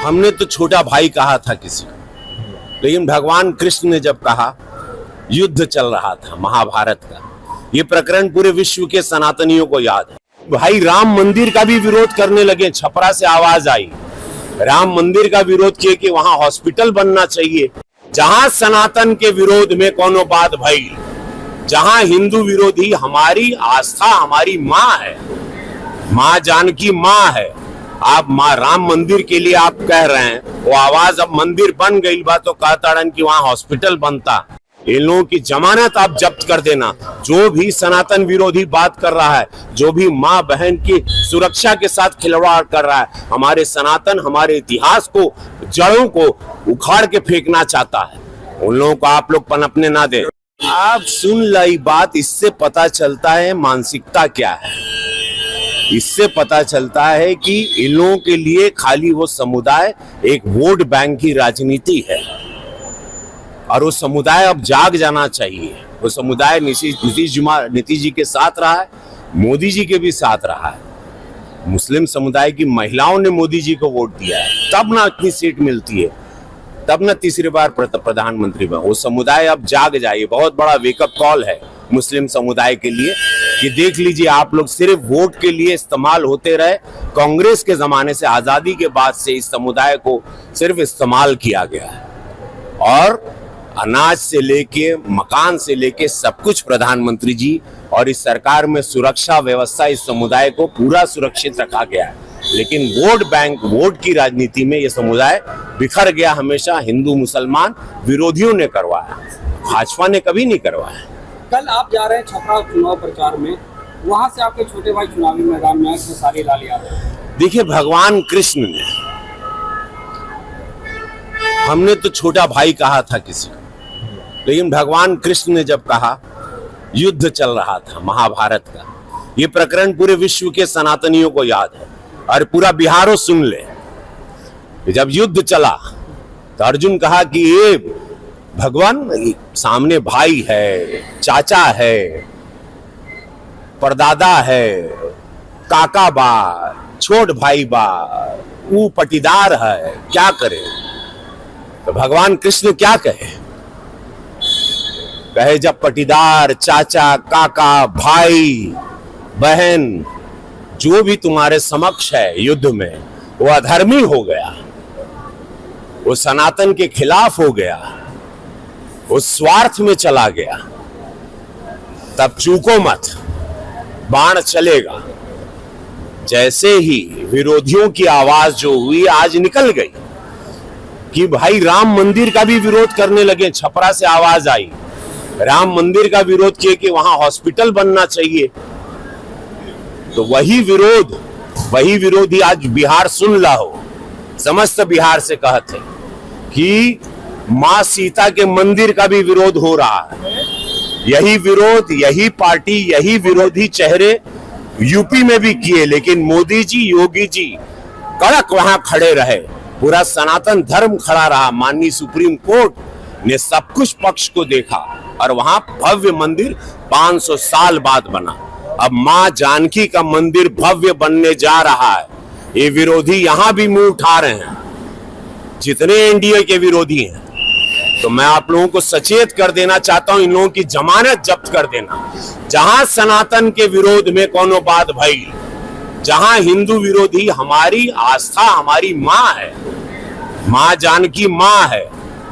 हमने तो छोटा भाई कहा था किसी को, लेकिन भगवान कृष्ण ने जब कहा, युद्ध चल रहा था महाभारत का, ये प्रकरण पूरे विश्व के सनातनियों को याद है। भाई राम मंदिर का भी विरोध करने लगे, छपरा से आवाज आई, राम मंदिर का विरोध किए कि वहां हॉस्पिटल बनना चाहिए। जहां सनातन के विरोध में कोनो बात भई, जहां हिंदू विरोधी, हमारी आस्था हमारी माँ है, माँ जानकी माँ है। आप माँ राम मंदिर के लिए आप कह रहे हैं, वो आवाज अब मंदिर बन गई बा तो कहताड़न कि वहां हॉस्पिटल बनता। इन लोगों की जमानत आप जब्त कर देना। जो भी सनातन विरोधी बात कर रहा है, जो भी माँ बहन की सुरक्षा के साथ खिलवाड़ कर रहा है, हमारे सनातन हमारे इतिहास को, जड़ों को उखाड़ के फेंकना चाहता है, उन लोगों को आप लोग पनपने ना दे। आप सुन लाई बात, इससे पता चलता है मानसिकता क्या है। इससे पता चलता है कि इन लोगों के लिए खाली वो समुदाय एक वोट बैंक की राजनीति है, और वो समुदाय अब जाग जाना चाहिए। वो समुदाय नीतीश जी के साथ रहा है, मोदी जी के भी साथ रहा है। मुस्लिम समुदाय की महिलाओं ने मोदी जी को वोट दिया है, तब ना इतनी सीट मिलती है, तब ना तीसरी बार प्रधानमंत्री बना। वो समुदाय अब जाग जाइए। बहुत बड़ा वेकअप कॉल है मुस्लिम समुदाय के लिए कि देख लीजिए, आप लोग सिर्फ वोट के लिए इस्तेमाल होते रहे। कांग्रेस के जमाने से, आजादी के बाद से इस समुदाय को सिर्फ इस्तेमाल किया गया है, और अनाज से लेके मकान से लेके सब कुछ प्रधानमंत्री जी और इस सरकार में सुरक्षा व्यवस्था, इस समुदाय को पूरा सुरक्षित रखा गया है। लेकिन वोट बैंक, वोट की राजनीति में यह समुदाय बिखर गया। हमेशा हिंदू मुसलमान विरोधियों ने करवाया, भाजपा ने कभी नहीं करवाया। कल आप जा रहे हैं छपरा चुनाव प्रचार में, वहां से आपके छोटे भाई चुनावी मैदान में खेसारी लाल यादव। देखिए, भगवान कृष्ण ने, हमने तो छोटा भाई कहा था किसी को, लेकिन भगवान कृष्ण ने जब कहा, युद्ध चल रहा था महाभारत का, ये प्रकरण पूरे विश्व के सनातनियों को याद है, और पूरा बिहारो सुन ले। जब युद्ध चला तो अर्जुन कहा कि ये भगवान, सामने भाई है, चाचा है, परदादा है, काका बा, छोट भाई बा, वो पटीदार है, क्या करे। तो भगवान कृष्ण क्या कहे, जब पटीदार, चाचा, काका, भाई, बहन, जो भी तुम्हारे समक्ष है युद्ध में, वो अधर्मी हो गया, वो सनातन के खिलाफ हो गया, वो स्वार्थ में चला गया, तब चूको मत, बाण चलेगा। जैसे ही विरोधियों की आवाज जो हुई आज निकल गई कि भाई राम मंदिर का भी विरोध करने लगे, छपरा से आवाज आई, राम मंदिर का विरोध किए कि वहां हॉस्पिटल बनना चाहिए। तो वही विरोधी आज बिहार सुन ला हो, समस्त बिहार से कहते कि मां सीता के मंदिर का भी विरोध हो रहा है। यही विरोध, यही पार्टी, यही विरोधी चेहरे यूपी में भी किए, लेकिन मोदी जी, योगी जी कड़क वहां खड़े रहे, पूरा सनातन धर्म खड़ा रहा। माननीय सुप्रीम कोर्ट ने सब कुछ पक्ष को देखा, और वहां भव्य मंदिर 500 साल बाद बना। अब मां जानकी का मंदिर भव्य बनने जा रहा है। ये विरोधी यहां भी मुंह उठा रहे हैं, जितने एनडीए के विरोधी हैं। तो मैं आप लोगों को सचेत कर देना चाहता हूं, इन लोगों की जमानत जब्त कर देना। जहां सनातन के विरोध में कोनो बात भई, जहां हिंदू विरोधी, हमारी आस्था हमारी माँ है, माँ जानकी माँ है।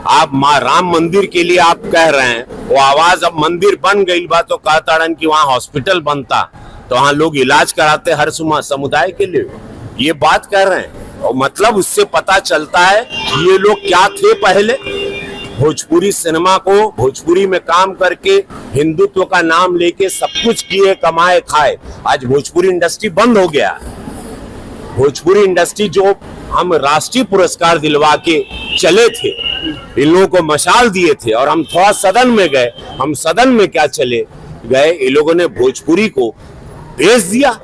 आप माँ राम मंदिर के लिए आप कह रहे हैं, वो आवाज अब मंदिर बन गई बा तो कहताड़न कि वहां हॉस्पिटल बनता, तो वहां लोग इलाज कराते हर समुदाय के लिए, ये बात कर रहे हैं। और मतलब उससे पता चलता है ये लोग क्या थे पहले। भोजपुरी सिनेमा को, भोजपुरी में काम करके, हिंदुत्व का नाम लेके सब कुछ किए, कमाए खाए, आज भोजपुरी इंडस्ट्री बंद हो गया। भोजपुरी इंडस्ट्री जो हम राष्ट्रीय पुरस्कार दिलवा के चले थे, इन लोगों को मशाल दिए थे, और हम थोड़ा सदन में गए, हम सदन में क्या चले गए, इन लोगों ने भोजपुरी को भेज दिया।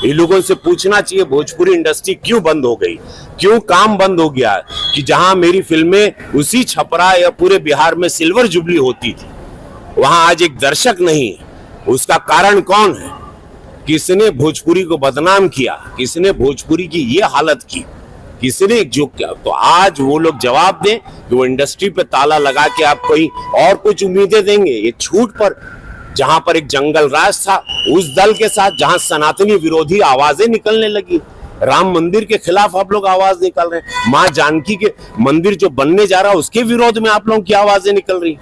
इन लोगों से पूछना चाहिए भोजपुरी इंडस्ट्री क्यों बंद हो गई, क्यों काम बंद हो गया, कि जहां मेरी फिल्में उसी छपरा या पूरे बिहार में सिल्वर जुबली होती थी, वहां आज एक दर्शक नहीं है। उसका कारण कौन है? किसने भोजपुरी को बदनाम किया, किसने भोजपुरी की ये हालत की, किसी ने जो किया, तो आज वो लोग जवाब दें कि वो इंडस्ट्री पे ताला लगा के आप कोई और कुछ उम्मीदें देंगे। ये छूट पर, जहां पर एक जंगल राज था, उस दल के साथ जहां सनातनी विरोधी आवाजें निकलने लगी, राम मंदिर के खिलाफ आप लोग आवाज निकाल रहे हैं, मां जानकी के मंदिर जो बनने जा रहा है उसके विरोध में आप लोगों की आवाजें निकल रही।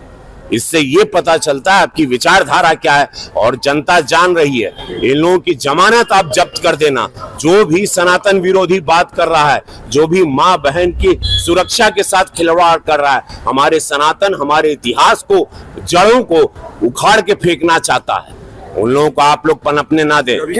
इससे ये पता चलता है आपकी विचारधारा क्या है, और जनता जान रही है। इन लोगों की जमानत आप जब्त कर देना। जो भी सनातन विरोधी बात कर रहा है, जो भी मां बहन की सुरक्षा के साथ खिलवाड़ कर रहा है, हमारे सनातन, हमारे इतिहास को, जड़ों को उखाड़ के फेंकना चाहता है, उन लोगों को आप लोग पनपने ना दें।